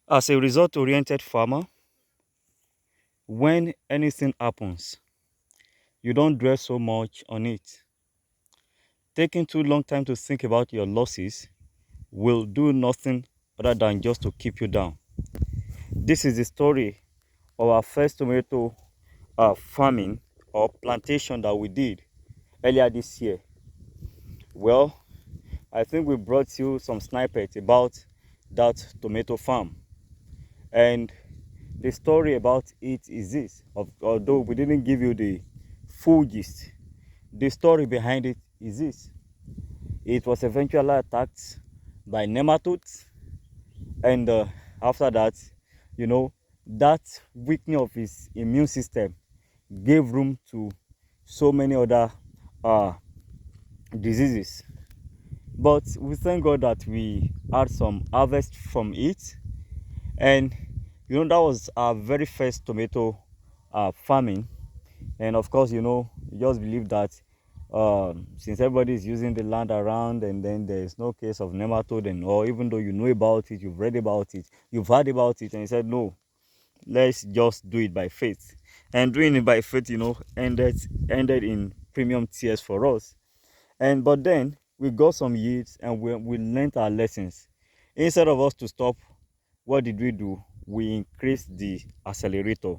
As a result-oriented farmer, when anything happens, you don't dwell so much on it. Taking too long time to think about your losses will do nothing other than just to keep you down. This is the story of our first tomato farming or plantation that we did earlier this year. Well, I think we brought you some snippets about that tomato farm. And the story about it is this, although we didn't give you the full gist, the story behind it is this. It was eventually attacked by nematodes, and after that, that weakening of its immune system gave room to so many other uh, diseases. But we thank God that we had some harvest from it, and that was our very first tomato farming. And of course, you just believe that since everybody is using the land around, and then there's no case of nematode, and or even though you know about it, you've read about it, you've heard about it, and you said no, let's just do it by faith. And doing it by faith, ended in premium tears for us. And but then we got some yields, and we learned our lessons. Instead of us to stop, what did we do? We increased the accelerator.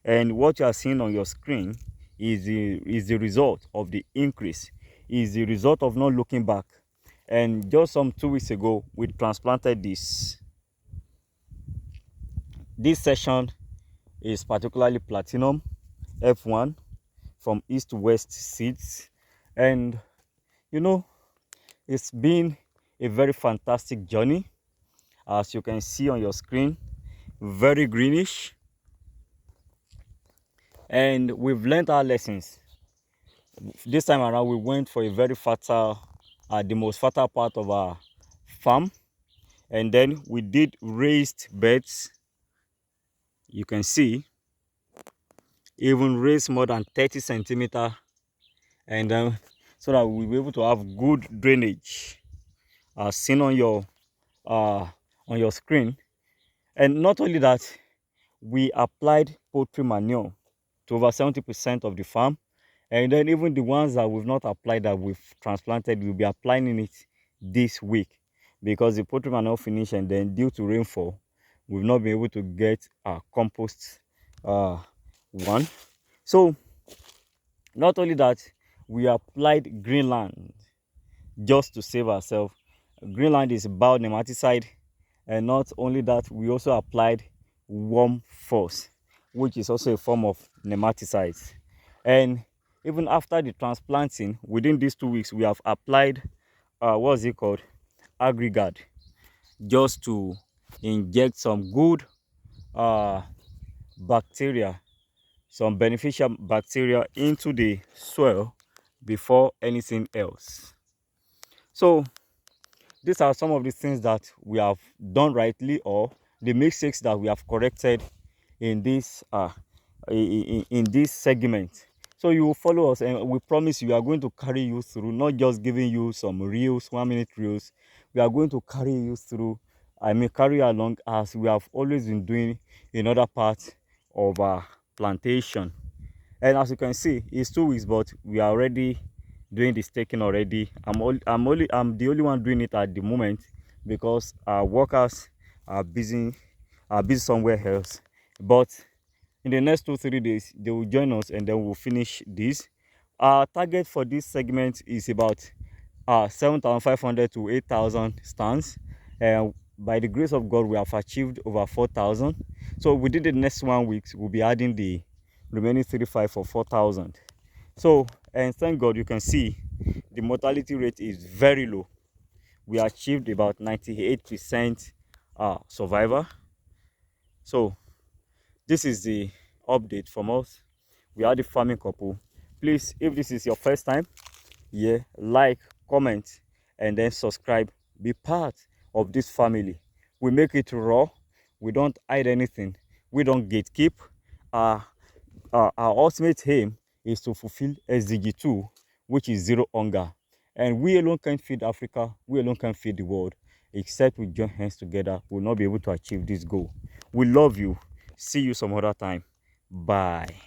And what you are seeing on your screen is the result of the increase, is the result of not looking back. And just some 2 weeks ago, we transplanted this. This session is particularly platinum F1 from east to west seeds. And it's been a very fantastic journey, as you can see on your screen. Very greenish, and we've learned our lessons. This time around, we went for a very fertile, the most fertile part of our farm, and then we did raised beds. You can see even raised more than 30 centimeter, and so that we'll be able to have good drainage, as seen on your screen. And not only that, we applied poultry manure to over 70% of the farm. And then even the ones that we've not applied, that we've transplanted, we'll be applying it this week, because the poultry manure finished, and then due to rainfall, we've not been able to get our compost one. So not only that, we applied Greenland just to save ourselves. Greenland is bio-nematicide, and not only that, we also applied worm force, which is also a form of nematicides. And even after the transplanting, within these 2 weeks, we have applied what's it called, aggregate, just to inject some good uh, bacteria, some beneficial bacteria into the soil before anything else. So these are some of the things that we have done rightly, or the mistakes that we have corrected in this in this segment. So you will follow us, and we promise you are going to carry you through, not just giving you some reels, 1 minute reels. We are going to carry you through, carry along, as we have always been doing in other parts of our plantation. And as you can see, it's 2 weeks, but we are already doing the staking already. I'm the only one doing it at the moment, because our workers are busy somewhere else. But in the next 2-3 days, they will join us, and then we'll finish this. Our target for this segment is about 7,500 to 8,000 stands, and by the grace of God, we have achieved over 4,000. So within the next 1 week, we'll be adding the remaining 35 for 4,000. So, and thank God, you can see the mortality rate is very low. We achieved about 98% survivor. So this is the update from us. We are the farming couple. Please, if this is your first time, like, comment, and then subscribe. Be part of this family. We make it raw. We don't hide anything. We don't gatekeep. Our ultimate aim is to fulfill SDG 2, which is zero hunger. And we alone can feed Africa. We alone can feed the world. Except we join hands together, we'll not be able to achieve this goal. We love you. See you some other time. Bye.